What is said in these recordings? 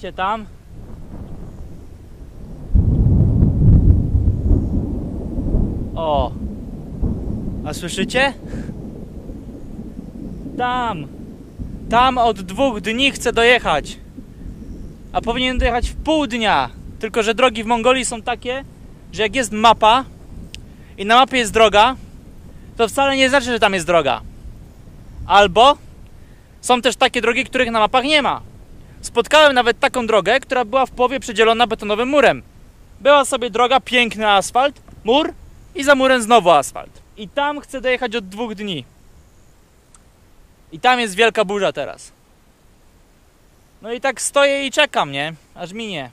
Widzicie tam? O! A słyszycie? Tam od 2 dni chcę dojechać. A powinien dojechać w pół dnia. Tylko że drogi w Mongolii są takie, że jak jest mapa i na mapie jest droga, to wcale nie znaczy, że tam jest droga. Albo są też takie drogi, których na mapach nie ma. Spotkałem nawet taką drogę, która była w połowie przedzielona betonowym murem. Była sobie droga, piękny asfalt, mur i za murem znowu asfalt. I tam chcę dojechać od 2 dni. I tam jest wielka burza teraz. No i tak stoję i czekam, nie? Aż minie.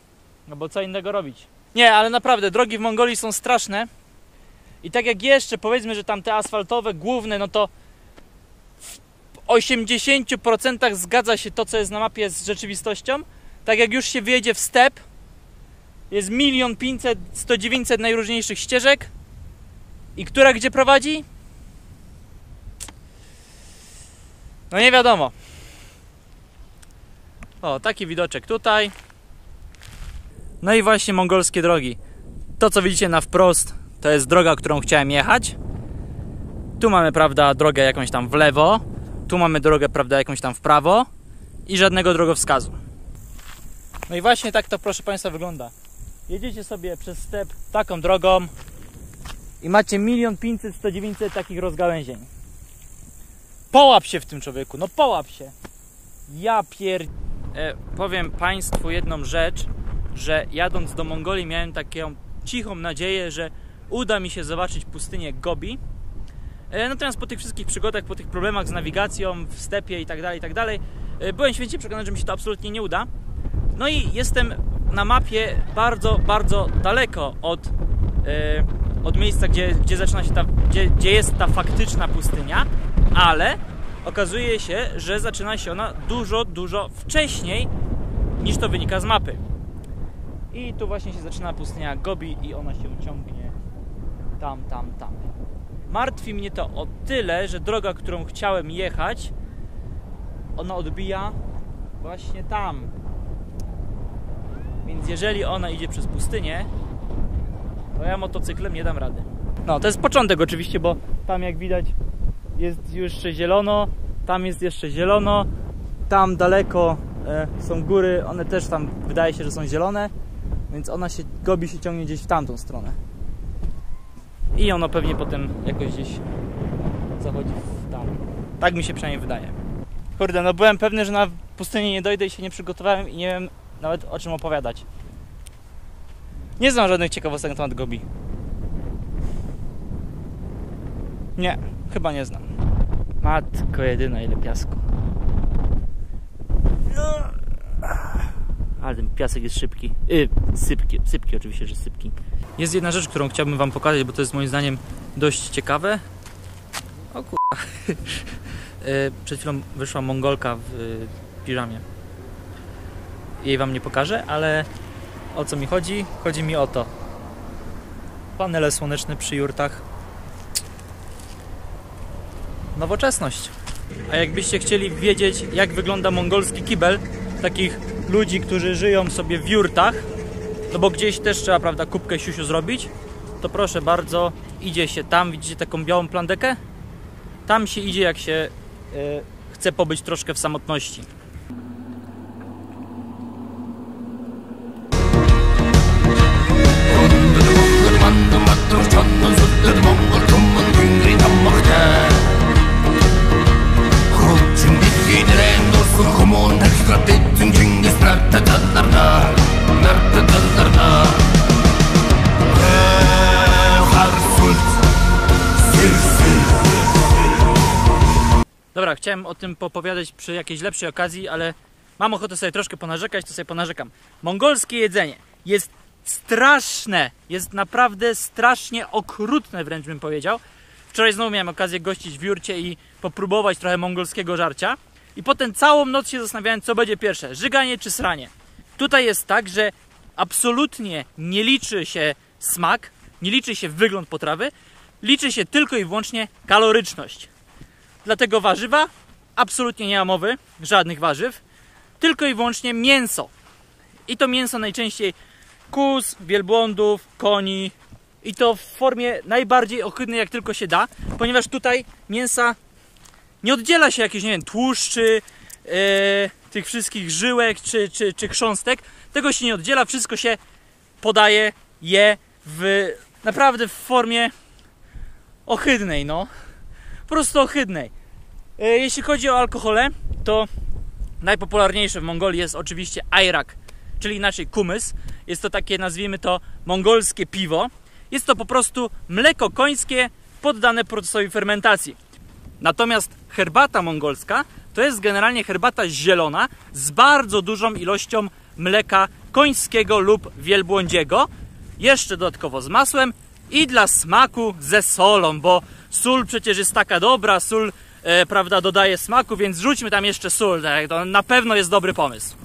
No bo co innego robić? Nie, ale naprawdę, drogi w Mongolii są straszne. I tak jak jeszcze, powiedzmy, że tam te asfaltowe, główne, no to w 80% zgadza się to, co jest na mapie z rzeczywistością. Tak jak już się wyjedzie w step, jest 1 500 000, 100 900 najróżniejszych ścieżek. I która gdzie prowadzi? No nie wiadomo. O, taki widoczek tutaj. No i właśnie mongolskie drogi. To, co widzicie na wprost, to jest droga, którą chciałem jechać. Tu mamy, prawda, drogę jakąś tam w lewo. Tu mamy drogę, prawda, jakąś tam w prawo. I żadnego drogowskazu. No i właśnie tak to, proszę Państwa, wygląda. Jedziecie sobie przez step taką drogą i macie 1 500 000, 100 900 takich rozgałęzień. Połap się w tym, człowieku, no połap się. Ja powiem Państwu jedną rzecz, że jadąc do Mongolii miałem taką cichą nadzieję, że uda mi się zobaczyć pustynię Gobi. Natomiast po tych wszystkich przygodach, po tych problemach z nawigacją w stepie i tak dalej, byłem święcie przekonany, że mi się to absolutnie nie uda. No i jestem na mapie bardzo, bardzo daleko od miejsca, gdzie zaczyna się gdzie jest ta faktyczna pustynia, ale okazuje się, że zaczyna się ona dużo, dużo wcześniej niż to wynika z mapy. I tu właśnie się zaczyna pustynia Gobi i ona się ciągnie tam. Martwi mnie to o tyle, że droga, którą chciałem jechać, ona odbija właśnie tam. Więc jeżeli ona idzie przez pustynię, to ja motocyklem nie dam rady. No, to jest początek oczywiście, bo tam jak widać jest już jeszcze zielono, tam jest jeszcze zielono, tam daleko są góry, one też tam wydaje się, że są zielone, więc ona się, Gobi się ciągnie gdzieś w tamtą stronę. I ono pewnie potem jakoś gdzieś zachodzi w tam. Tak mi się przynajmniej wydaje. Kurde, no byłem pewny, że na pustynię nie dojdę i się nie przygotowałem i nie wiem nawet o czym opowiadać. Nie znam żadnych ciekawostek na temat Gobi. Nie, chyba nie znam. Matko jedyna, ile piasku. Ale ten piasek jest szybki. Sypki oczywiście, że sypki. Jest jedna rzecz, którą chciałbym wam pokazać, bo to jest moim zdaniem dość ciekawe. O kurwa. Przed chwilą wyszła Mongolka w piżamie. Jej wam nie pokażę, ale o co mi chodzi? Chodzi mi o to. Panele słoneczne przy jurtach. Nowoczesność. A jakbyście chcieli wiedzieć, jak wygląda mongolski kibel takich ludzi, którzy żyją sobie w jurtach, no bo gdzieś też trzeba, prawda, kubkę siusiu zrobić, to proszę bardzo, idzie się tam, widzicie taką białą plandekę? Tam się idzie, jak się chce pobyć troszkę w samotności. Dobra, chciałem o tym popowiadać przy jakiejś lepszej okazji, ale mam ochotę sobie troszkę ponarzekać, to sobie ponarzekam. Mongolskie jedzenie jest straszne, jest naprawdę strasznie okrutne, wręcz bym powiedział. Wczoraj znowu miałem okazję gościć w jurcie i popróbować trochę mongolskiego żarcia. I potem całą noc się zastanawiałem, co będzie pierwsze, żyganie czy sranie. Tutaj jest tak, że absolutnie nie liczy się smak, nie liczy się wygląd potrawy, liczy się tylko i wyłącznie kaloryczność. Dlatego warzywa, absolutnie nie ma mowy, żadnych warzyw, tylko i wyłącznie mięso. I to mięso najczęściej kóz, wielbłądów, koni. I to w formie najbardziej ohydnej jak tylko się da, ponieważ tutaj mięsa nie oddziela się jakichś, nie wiem, tłuszczy, tych wszystkich żyłek czy chrząstek. Tego się nie oddziela, wszystko się podaje, naprawdę w formie ohydnej, no. Po prostu ohydnej. Jeśli chodzi o alkohole, to najpopularniejsze w Mongolii jest oczywiście ajrak, czyli inaczej kumys. Jest to takie, nazwijmy to, mongolskie piwo. Jest to po prostu mleko końskie poddane procesowi fermentacji. Natomiast herbata mongolska to jest generalnie herbata zielona z bardzo dużą ilością mleka końskiego lub wielbłądziego. Jeszcze dodatkowo z masłem i dla smaku ze solą, bo sól przecież jest taka dobra, sól prawda, dodaje smaku, więc rzućmy tam jeszcze sól, tak? To na pewno jest dobry pomysł.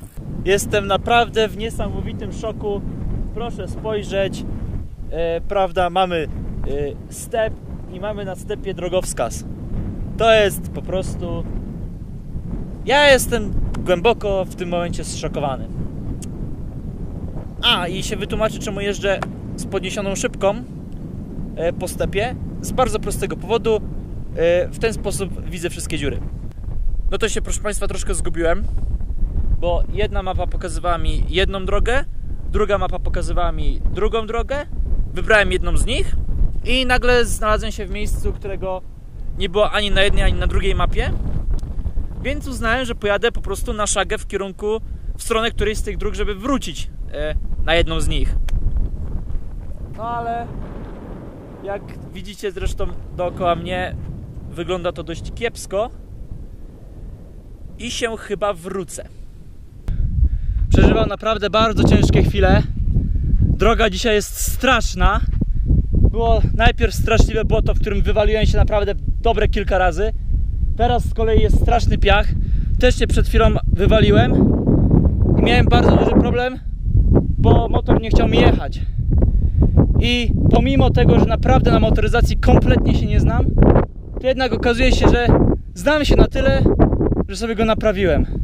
Jestem naprawdę w niesamowitym szoku. Proszę spojrzeć. Prawda, mamy step i mamy na stepie drogowskaz. To jest po prostu... Ja jestem głęboko w tym momencie zszokowany. I się wytłumaczę, czemu jeżdżę z podniesioną szybką po stepie. Z bardzo prostego powodu. W ten sposób widzę wszystkie dziury. No to się, proszę Państwa, troszkę zgubiłem, bo jedna mapa pokazywała mi jedną drogę, druga mapa pokazywała mi drugą drogę. Wybrałem jedną z nich i nagle znalazłem się w miejscu, którego nie było ani na jednej, ani na drugiej mapie. Więc uznałem, że pojadę po prostu na szagę w stronę którejś z tych dróg, żeby wrócić na jedną z nich. No ale jak widzicie zresztą dookoła mnie, wygląda to dość kiepsko i się chyba wrócę. Przeżywam naprawdę bardzo ciężkie chwile. Droga dzisiaj jest straszna. Było najpierw straszliwe błoto, w którym wywaliłem się naprawdę dobre kilka razy. Teraz z kolei jest straszny piach. Też się przed chwilą wywaliłem i miałem bardzo duży problem, bo motor nie chciał mi jechać. I pomimo tego, że naprawdę na motoryzacji kompletnie się nie znam, to jednak okazuje się, że znam się na tyle, że sobie go naprawiłem.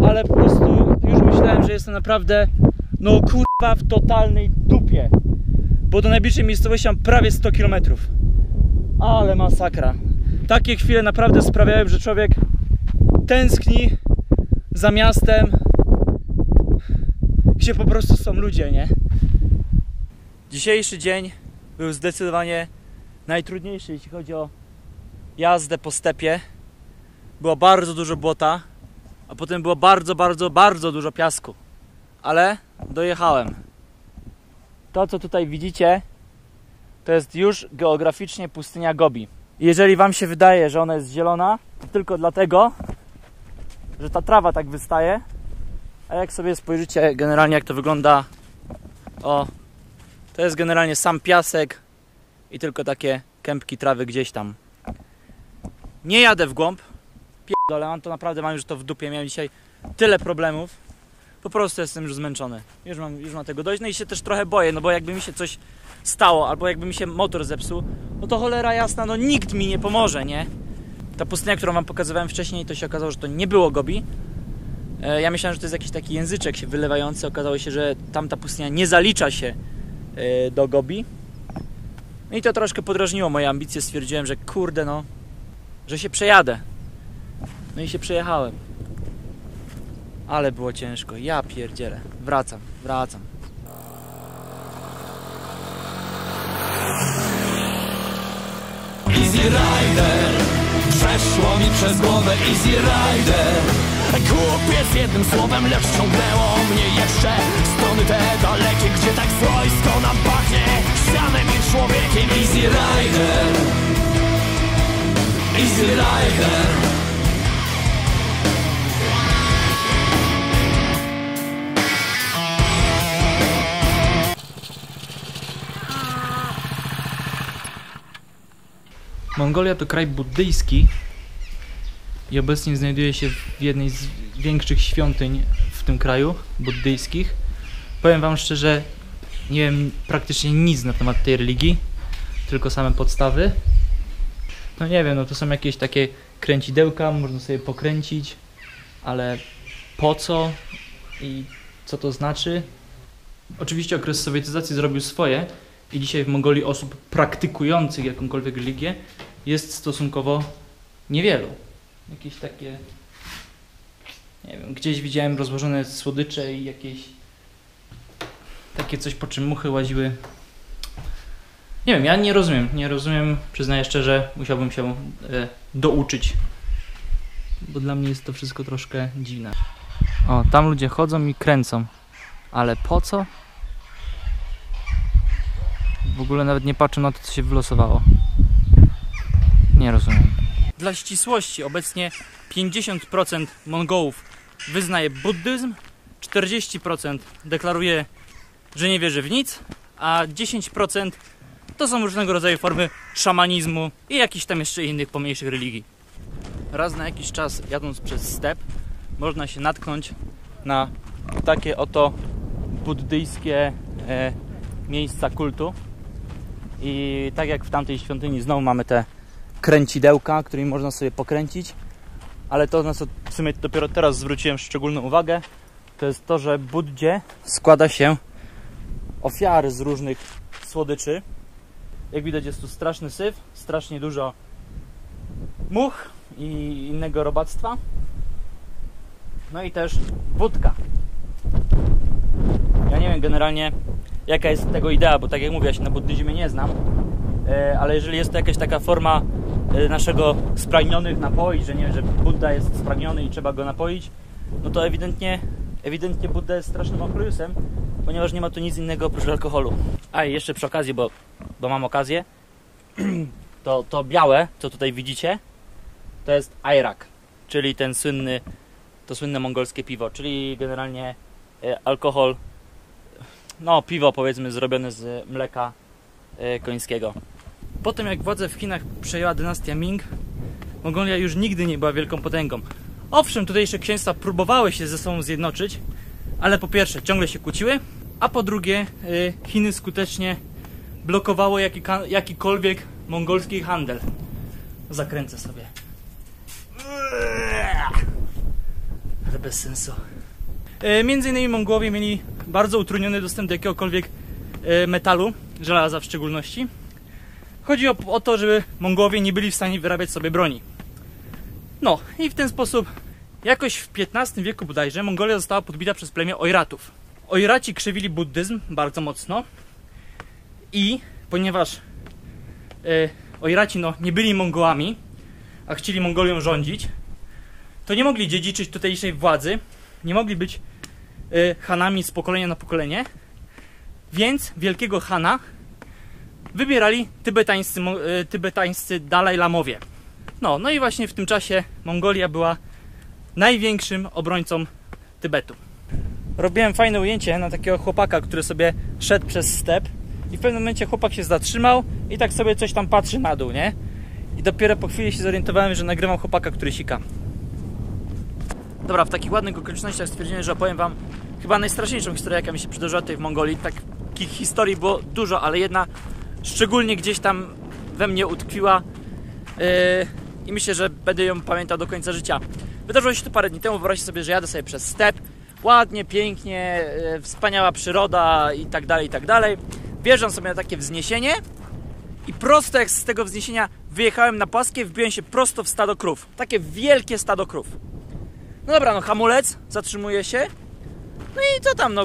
Ale po prostu już myślałem, że jestem naprawdę, no kurwa, w totalnej dupie. Bo do najbliższej miejscowości mam prawie 100 km. Ale masakra. Takie chwile naprawdę sprawiają, że człowiek tęskni za miastem, gdzie po prostu są ludzie, nie? Dzisiejszy dzień był zdecydowanie najtrudniejszy, jeśli chodzi o jazdę po stepie. Było bardzo dużo błota, a potem było bardzo dużo piasku. Ale dojechałem. To, co tutaj widzicie, to jest już geograficznie pustynia Gobi. Jeżeli Wam się wydaje, że ona jest zielona, to tylko dlatego, że ta trawa tak wystaje. A jak sobie spojrzycie generalnie, jak to wygląda, to jest generalnie sam piasek i tylko takie kępki trawy gdzieś tam. Nie jadę w głąb, pierdolę, naprawdę mam już to w dupie, miałem dzisiaj tyle problemów. Po prostu jestem już zmęczony, już mam tego dość, no i się też trochę boję, no bo jakby mi się coś stało, albo jakby mi się motor zepsuł, no to cholera jasna, no nikt mi nie pomoże, nie? Ta pustynia, którą Wam pokazywałem wcześniej, to się okazało, że to nie było Gobi. Ja myślałem, że to jest jakiś taki języczek się wylewający, okazało się, że tamta pustynia nie zalicza się do Gobi. No i to troszkę podrażniło moje ambicje, stwierdziłem, że kurde no, że się przejadę. No i się przejechałem. Ale było ciężko, ja pierdzielę. Wracam. Easy Rider, przeszło mi przez głowę Easy Rider. Głupiec jednym słowem, lecz ciągnęło mnie jeszcze strony te dalekie, gdzie tak swojsko nam pachnie ścianem i człowiekiem. Easy Rider, Easy Rider. Mongolia to kraj buddyjski i obecnie znajduje się w jednej z większych świątyń w tym kraju buddyjskich. Powiem Wam szczerze, nie wiem praktycznie nic na temat tej religii, tylko same podstawy. No nie wiem, no to są jakieś takie kręcidełka, można sobie pokręcić, ale po co? I Co to znaczy? Oczywiście okres sowietyzacji zrobił swoje i dzisiaj w Mongolii osób praktykujących jakąkolwiek religię jest stosunkowo niewielu. Jakieś takie, nie wiem, gdzieś widziałem rozłożone słodycze i jakieś takie coś, po czym muchy łaziły. Nie wiem, ja nie rozumiem, przyznaję szczerze, musiałbym się douczyć, bo dla mnie jest to wszystko troszkę dziwne. O, tam ludzie chodzą i kręcą, ale po co? W ogóle nawet nie patrzę na to, co się wylosowało. Nie rozumiem. Dla ścisłości obecnie 50% Mongołów wyznaje buddyzm, 40% deklaruje, że nie wierzy w nic, a 10% to są różnego rodzaju formy szamanizmu i jakichś tam jeszcze innych pomniejszych religii. Raz na jakiś czas, jadąc przez step, można się natknąć na takie oto buddyjskie miejsca kultu. I tak jak w tamtej świątyni znowu mamy te kręcidełka, którymi można sobie pokręcić, ale to, na co w sumie dopiero teraz zwróciłem szczególną uwagę, to jest to, że Buddzie składa się ofiary z różnych słodyczy. Jak widać, jest tu straszny syf, strasznie dużo much i innego robactwa. No i też wódka. Ja nie wiem generalnie, jaka jest tego idea, bo tak jak mówię, ja się na buddyzmie nie znam, ale jeżeli jest to jakaś taka forma naszego spragnionych napoić, że nie wiem, że Budda jest spragniony i trzeba go napoić, no to ewidentnie Budda jest strasznym ochrujusem, ponieważ nie ma tu nic innego oprócz alkoholu. A i jeszcze przy okazji, bo mam okazję, to białe, co tutaj widzicie, to jest Airak, czyli to słynne mongolskie piwo, czyli generalnie alkohol, no piwo powiedzmy zrobione z mleka końskiego. Potem jak władzę w Chinach przejęła dynastia Ming, Mongolia już nigdy nie była wielką potęgą. Owszem, tutejsze księstwa próbowały się ze sobą zjednoczyć, ale po pierwsze ciągle się kłóciły, a po drugie Chiny skutecznie blokowało jakikolwiek mongolski handel. Zakręcę sobie. Ale bez sensu. Między innymi Mongołowie mieli bardzo utrudniony dostęp do jakiegokolwiek metalu, żelaza w szczególności. Chodzi o to, żeby Mongołowie nie byli w stanie wyrabiać sobie broni. No i w ten sposób jakoś w XV wieku bodajże Mongolia została podbita przez plemię Oiratów. Oiraci krzywili buddyzm bardzo mocno i ponieważ Oiraci nie byli Mongołami, a chcieli Mongolią rządzić, to nie mogli dziedziczyć tutejszej władzy, nie mogli być Hanami z pokolenia na pokolenie, więc wielkiego Hana wybierali tybetańscy Dalaj Lamowie. No i właśnie w tym czasie Mongolia była największym obrońcą Tybetu. Robiłem fajne ujęcie na takiego chłopaka, który sobie szedł przez step i w pewnym momencie chłopak się zatrzymał i tak sobie coś tam patrzy na dół, nie? I dopiero po chwili się zorientowałem, że nagrywam chłopaka, który sika. Dobra, w takich ładnych okolicznościach stwierdziłem, że opowiem wam chyba najstraszniejszą historię, jaka mi się przydarzyła tutaj w Mongolii. Takich historii było dużo, ale jedna szczególnie gdzieś tam we mnie utkwiła i myślę, że będę ją pamiętał do końca życia. Wydarzyło się to parę dni temu. Wyobraźcie sobie, że jadę sobie przez step, ładnie, pięknie, wspaniała przyroda i tak dalej. Wjeżdżam sobie na takie wzniesienie i prosto jak z tego wzniesienia wyjechałem na płaskie, wbiłem się prosto w stado krów. Takie wielkie stado krów. No dobra, hamulec, zatrzymuje się. No i co tam,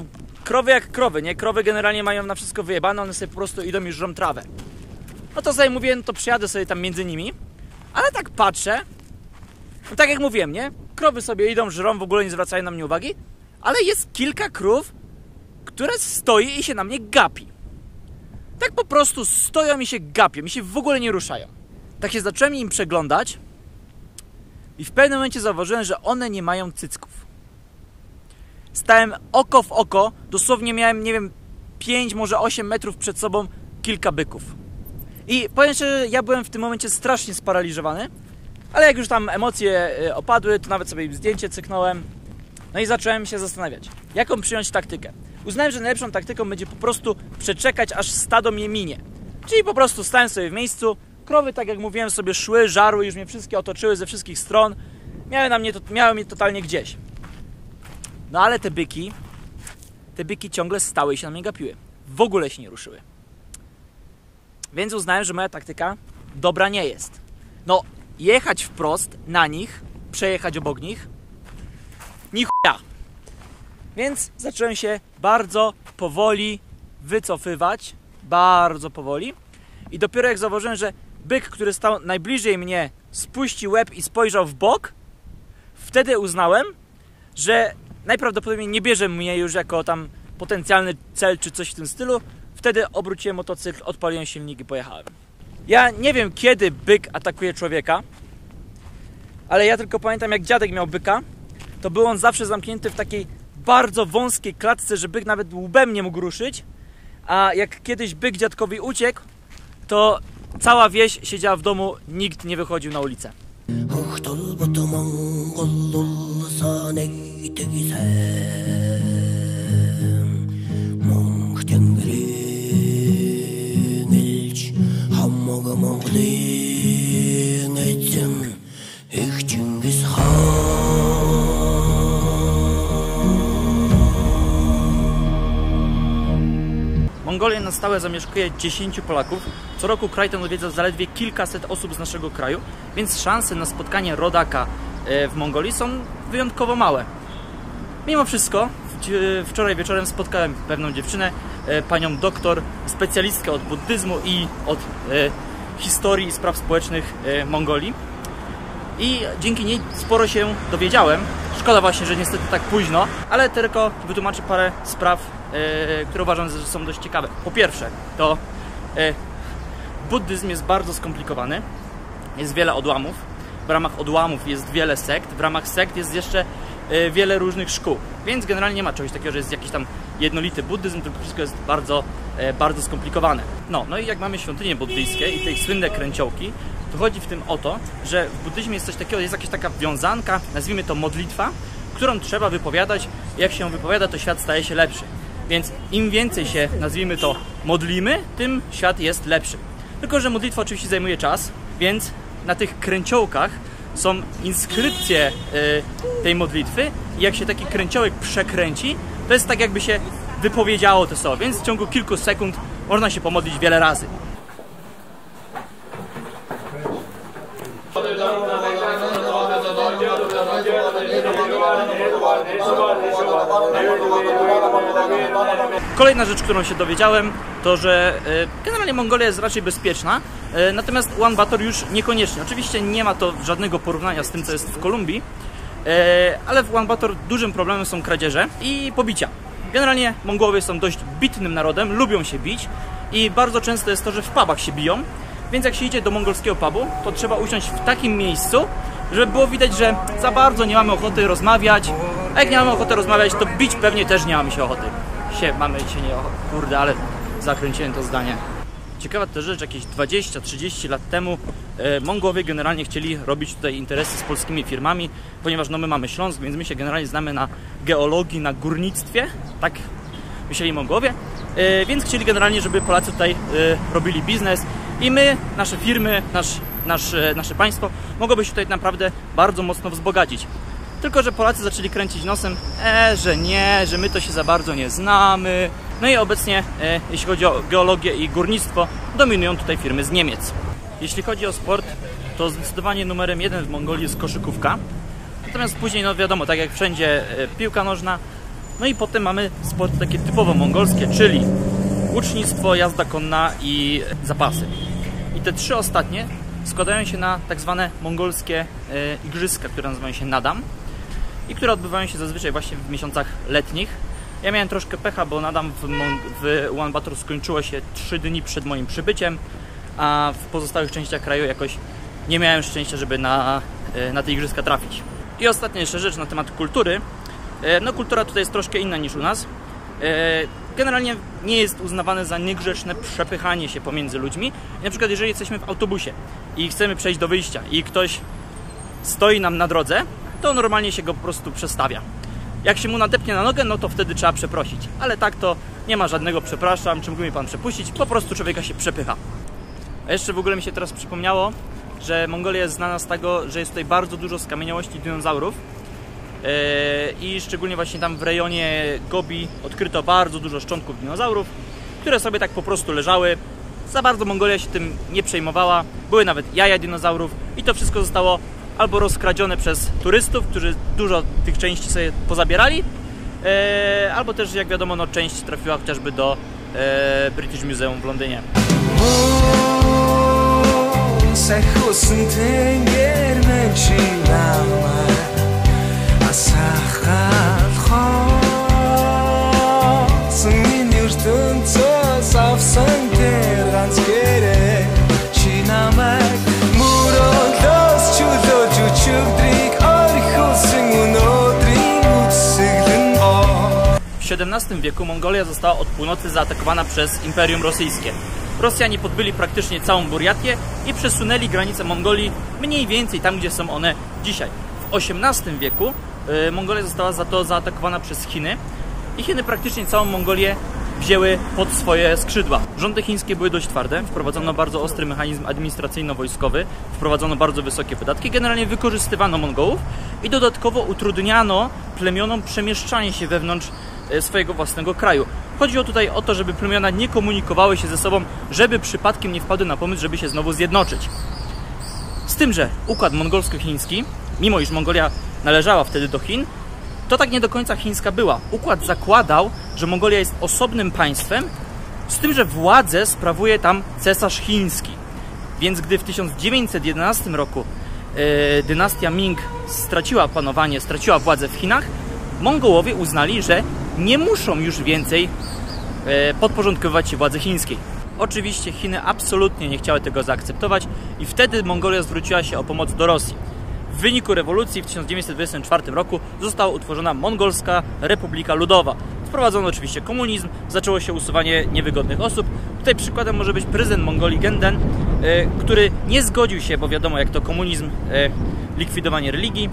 krowy jak krowy, nie? Krowy generalnie mają na wszystko wyjebane, one sobie po prostu idą i żrą trawę. No to sobie mówię, to przyjadę sobie tam między nimi, ale tak patrzę, no tak jak mówiłem, nie? Krowy sobie idą, żrą, w ogóle nie zwracają na mnie uwagi, ale jest kilka krów, które stoi i się na mnie gapi. Tak po prostu stoją i się gapią, i się w ogóle nie ruszają. Tak się zacząłem im przeglądać i w pewnym momencie zauważyłem, że one nie mają cycków. Stałem oko w oko, dosłownie miałem, nie wiem, 5, może 8 metrów przed sobą kilka byków. I powiem szczerze, ja byłem w tym momencie strasznie sparaliżowany, ale jak już tam emocje opadły, to nawet sobie zdjęcie cyknąłem. No i zacząłem się zastanawiać, jaką przyjąć taktykę. Uznałem, że najlepszą taktyką będzie po prostu przeczekać, aż stado mnie minie. Czyli po prostu stałem sobie w miejscu, krowy, tak jak mówiłem, sobie szły, żarły, już mnie wszystkie otoczyły ze wszystkich stron. Miały mnie totalnie gdzieś. No ale te byki te byki ciągle stały i się na mnie gapiły. W ogóle się nie ruszyły. Więc uznałem, że moja taktyka dobra nie jest. No, jechać wprost na nich, przejechać obok nich, ni chuja. Więc zacząłem się bardzo powoli wycofywać, bardzo powoli. I dopiero jak zauważyłem, że byk, który stał najbliżej mnie, spuścił łeb i spojrzał w bok, wtedy uznałem, że najprawdopodobniej nie bierze mnie już jako tam potencjalny cel czy coś w tym stylu. Wtedy obróciłem motocykl, odpaliłem silnik i pojechałem. Ja nie wiem, kiedy byk atakuje człowieka, ale ja tylko pamiętam, jak dziadek miał byka, to był on zawsze zamknięty w takiej bardzo wąskiej klatce, że byk nawet łbem nie mógł ruszyć, a jak kiedyś byk dziadkowi uciekł, to cała wieś siedziała w domu, nikt nie wychodził na ulicę. Mongolię na stałe zamieszkuje 10 Polaków. Co roku kraj ten odwiedza zaledwie kilkaset osób z naszego kraju, więc szanse na spotkanie rodaka w Mongolii są wyjątkowo małe. Mimo wszystko, wczoraj wieczorem spotkałem pewną dziewczynę, panią doktor, specjalistkę od buddyzmu i od historii i spraw społecznych Mongolii. I dzięki niej sporo się dowiedziałem. Szkoda właśnie, że niestety tak późno, ale tylko wytłumaczę parę spraw, które uważam, że są dość ciekawe. Po pierwsze, to buddyzm jest bardzo skomplikowany. Jest wiele odłamów. W ramach odłamów jest wiele sekt. W ramach sekt jest jeszcze wiele różnych szkół. Więc generalnie nie ma czegoś takiego, że jest jakiś tam jednolity buddyzm, tylko wszystko jest bardzo skomplikowane. No i jak mamy świątynie buddyjskie i te słynne kręciołki, to chodzi w tym o to, że w buddyzmie jest coś takiego, jest jakaś taka wiązanka, nazwijmy to modlitwa, którą trzeba wypowiadać. Jak się ją wypowiada, to świat staje się lepszy. Więc im więcej się, nazwijmy to, modlimy, tym świat jest lepszy. Tylko że modlitwa oczywiście zajmuje czas, więc na tych kręciołkach są inskrypcje tej modlitwy i jak się taki kręciołek przekręci, to jest tak, jakby się wypowiedziało to słowo, więc w ciągu kilku sekund można się pomodlić wiele razy. Kolejna rzecz, którą się dowiedziałem, to że generalnie Mongolia jest raczej bezpieczna, natomiast Ulaanbaatar już niekoniecznie. Oczywiście nie ma to żadnego porównania z tym, co jest w Kolumbii, ale w Ulaanbaatar dużym problemem są kradzieże i pobicia. Generalnie Mongołowie są dość bitnym narodem, lubią się bić i bardzo często jest to, że w pubach się biją, więc jak się idzie do mongolskiego pubu, to trzeba usiąść w takim miejscu, żeby było widać, że za bardzo nie mamy ochoty rozmawiać, a jak nie mamy ochoty rozmawiać, to bić pewnie też nie mamy się ochoty. Kurde, ale zakręciłem to zdanie. Ciekawa też rzecz, jakieś 20-30 lat temu Mongołowie generalnie chcieli robić tutaj interesy z polskimi firmami, ponieważ no my mamy Śląsk, więc my się generalnie znamy na geologii, na górnictwie, tak myśleli Mongołowie, więc chcieli generalnie, żeby Polacy tutaj robili biznes i my, nasze firmy, nasze państwo mogłoby się tutaj naprawdę bardzo mocno wzbogacić. Tylko że Polacy zaczęli kręcić nosem, że nie, że my to się za bardzo nie znamy. No i obecnie, jeśli chodzi o geologię i górnictwo, dominują tutaj firmy z Niemiec. Jeśli chodzi o sport, to zdecydowanie numerem 1 w Mongolii jest koszykówka. Natomiast później, no wiadomo, tak jak wszędzie, piłka nożna. No i potem mamy sporty takie typowo mongolskie, czyli łucznictwo, jazda konna i zapasy. I te trzy ostatnie składają się na tak zwane mongolskie igrzyska, które nazywają się Nadam i które odbywają się zazwyczaj właśnie w miesiącach letnich. Ja miałem troszkę pecha, bo Nadam w Ulaanbaatar skończyło się 3 dni przed moim przybyciem, a w pozostałych częściach kraju jakoś nie miałem szczęścia, żeby na te igrzyska trafić. I ostatnia jeszcze rzecz na temat kultury. No kultura tutaj jest troszkę inna niż u nas. Generalnie nie jest uznawane za niegrzeczne przepychanie się pomiędzy ludźmi. Na przykład jeżeli jesteśmy w autobusie i chcemy przejść do wyjścia i ktoś stoi nam na drodze, to normalnie się go po prostu przestawia. Jak się mu nadepnie na nogę, no to wtedy trzeba przeprosić. Ale tak to nie ma żadnego przepraszam, czy mógł mi pan przepuścić, po prostu człowieka się przepycha. A jeszcze w ogóle mi się teraz przypomniało, że Mongolia jest znana z tego, że jest tutaj bardzo dużo skamieniałości dinozaurów. i szczególnie właśnie tam w rejonie Gobi odkryto bardzo dużo szczątków dinozaurów, które sobie tak po prostu leżały. Za bardzo Mongolia się tym nie przejmowała, były nawet jaja dinozaurów i to wszystko zostało albo rozkradzione przez turystów, którzy dużo tych części sobie pozabierali, albo też, jak wiadomo, no, część trafiła chociażby do British Museum w Londynie. W XVII wieku Mongolia została od północy zaatakowana przez Imperium Rosyjskie. Rosjanie podbyli praktycznie całą Burjatię i przesunęli granice Mongolii mniej więcej tam, gdzie są one dzisiaj. W XVIII wieku Mongolia została za to zaatakowana przez Chiny i Chiny praktycznie całą Mongolię wzięły pod swoje skrzydła. Rządy chińskie były dość twarde, wprowadzono bardzo ostry mechanizm administracyjno-wojskowy, wprowadzono bardzo wysokie podatki, generalnie wykorzystywano Mongołów i dodatkowo utrudniano plemionom przemieszczanie się wewnątrz swojego własnego kraju. Chodziło tutaj o to, żeby plemiona nie komunikowały się ze sobą, żeby przypadkiem nie wpadły na pomysł, żeby się znowu zjednoczyć. Z tym, że układ mongolsko-chiński, mimo iż Mongolia należała wtedy do Chin, to tak nie do końca chińska była. Układ zakładał, że Mongolia jest osobnym państwem, z tym, że władzę sprawuje tam cesarz chiński. Więc gdy w 1911 roku dynastia Ming straciła panowanie, straciła władzę w Chinach, Mongołowie uznali, że nie muszą już więcej podporządkowywać się władzy chińskiej. Oczywiście Chiny absolutnie nie chciały tego zaakceptować i wtedy Mongolia zwróciła się o pomoc do Rosji. W wyniku rewolucji w 1924 roku została utworzona Mongolska Republika Ludowa. Wprowadzono oczywiście komunizm, zaczęło się usuwanie niewygodnych osób. Tutaj przykładem może być prezydent Mongolii Genden, który nie zgodził się, bo wiadomo jak to komunizm, likwidowanie religii.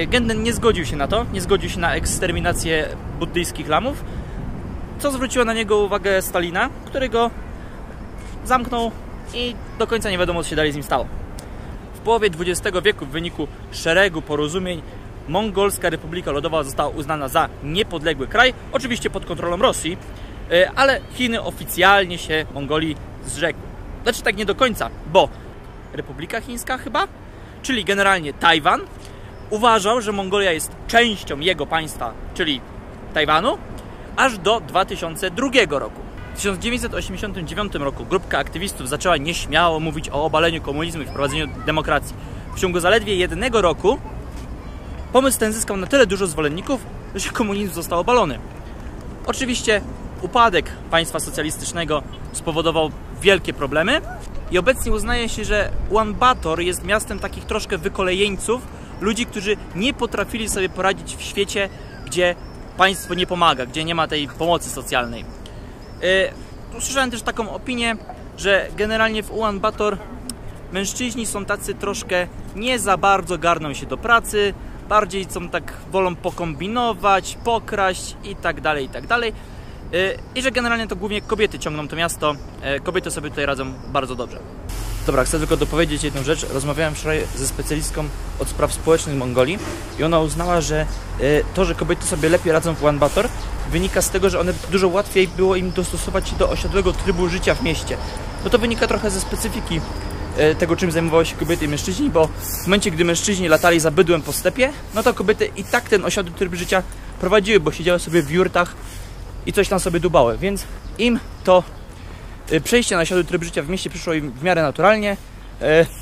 Genden nie zgodził się na to, nie zgodził się na eksterminację buddyjskich lamów, co zwróciło na niego uwagę Stalina, który go zamknął i do końca nie wiadomo co się dalej z nim stało. W połowie XX wieku w wyniku szeregu porozumień Mongolska Republika Ludowa została uznana za niepodległy kraj, oczywiście pod kontrolą Rosji, ale Chiny oficjalnie się Mongolii zrzekły. Znaczy tak nie do końca, bo Republika Chińska chyba, czyli generalnie Tajwan, uważał, że Mongolia jest częścią jego państwa, czyli Tajwanu, aż do 2002 roku. W 1989 roku grupka aktywistów zaczęła nieśmiało mówić o obaleniu komunizmu i wprowadzeniu demokracji. W ciągu zaledwie 1 roku pomysł ten zyskał na tyle dużo zwolenników, że komunizm został obalony. Oczywiście upadek państwa socjalistycznego spowodował wielkie problemy i obecnie uznaje się, że Ulaanbaatar jest miastem takich troszkę wykolejeńców, ludzi, którzy nie potrafili sobie poradzić w świecie, gdzie państwo nie pomaga, gdzie nie ma tej pomocy socjalnej. Usłyszałem też taką opinię, że generalnie w Ulaanbaatar mężczyźni są tacy troszkę nie za bardzo garną się do pracy, bardziej są tak, wolą pokombinować, pokraść i tak dalej, i tak dalej. I że generalnie to głównie kobiety ciągną to miasto, kobiety sobie tutaj radzą bardzo dobrze. Dobra, chcę tylko dopowiedzieć jedną rzecz. Rozmawiałem wczoraj ze specjalistką od spraw społecznych Mongolii i ona uznała, że to, że kobiety sobie lepiej radzą w Ulaanbaatar, wynika z tego, że one dużo łatwiej było im dostosować się do osiadłego trybu życia w mieście. No to wynika trochę ze specyfiki tego, czym zajmowały się kobiety i mężczyźni, bo w momencie, gdy mężczyźni latali za bydłem po stepie, no to kobiety i tak ten osiadły tryb życia prowadziły, bo siedziały sobie w jurtach i coś tam sobie dubały, więc im to przejście na osiadły tryb życia w mieście przyszło im w miarę naturalnie,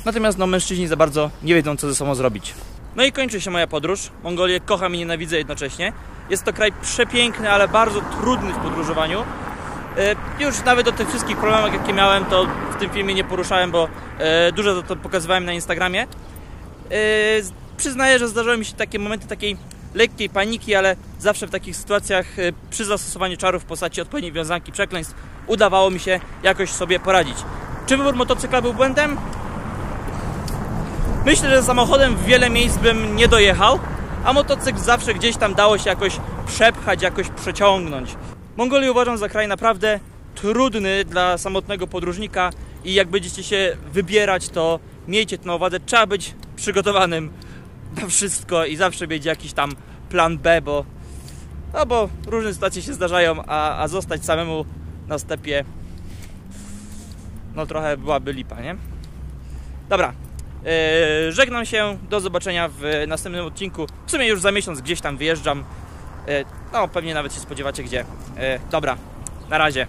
natomiast no, mężczyźni za bardzo nie wiedzą, co ze sobą zrobić. No i kończy się moja podróż. Mongolię kocham i nienawidzę jednocześnie. Jest to kraj przepiękny, ale bardzo trudny w podróżowaniu. Już nawet o tych wszystkich problemach, jakie miałem, to w tym filmie nie poruszałem, bo dużo to pokazywałem na Instagramie. Przyznaję, że zdarzały mi się takie momenty takiej lekkiej paniki, ale zawsze w takich sytuacjach przy zastosowaniu czarów w postaci odpowiedniej wiązanki przekleństw udawało mi się jakoś sobie poradzić. Czy wybór motocykla był błędem? Myślę, że samochodem w wiele miejsc bym nie dojechał, a motocykl zawsze gdzieś tam dało się jakoś przepchać, jakoś przeciągnąć. Mongolię uważam za kraj naprawdę trudny dla samotnego podróżnika i jak będziecie się wybierać, to miejcie to na uwadze, trzeba być przygotowanym na wszystko i zawsze mieć jakiś tam plan B, bo różne sytuacje się zdarzają, a zostać samemu na stepie no trochę byłaby lipa, nie? Dobra, żegnam się, do zobaczenia w następnym odcinku. W sumie już za miesiąc gdzieś tam wyjeżdżam. No pewnie nawet się spodziewacie gdzie. Dobra, na razie.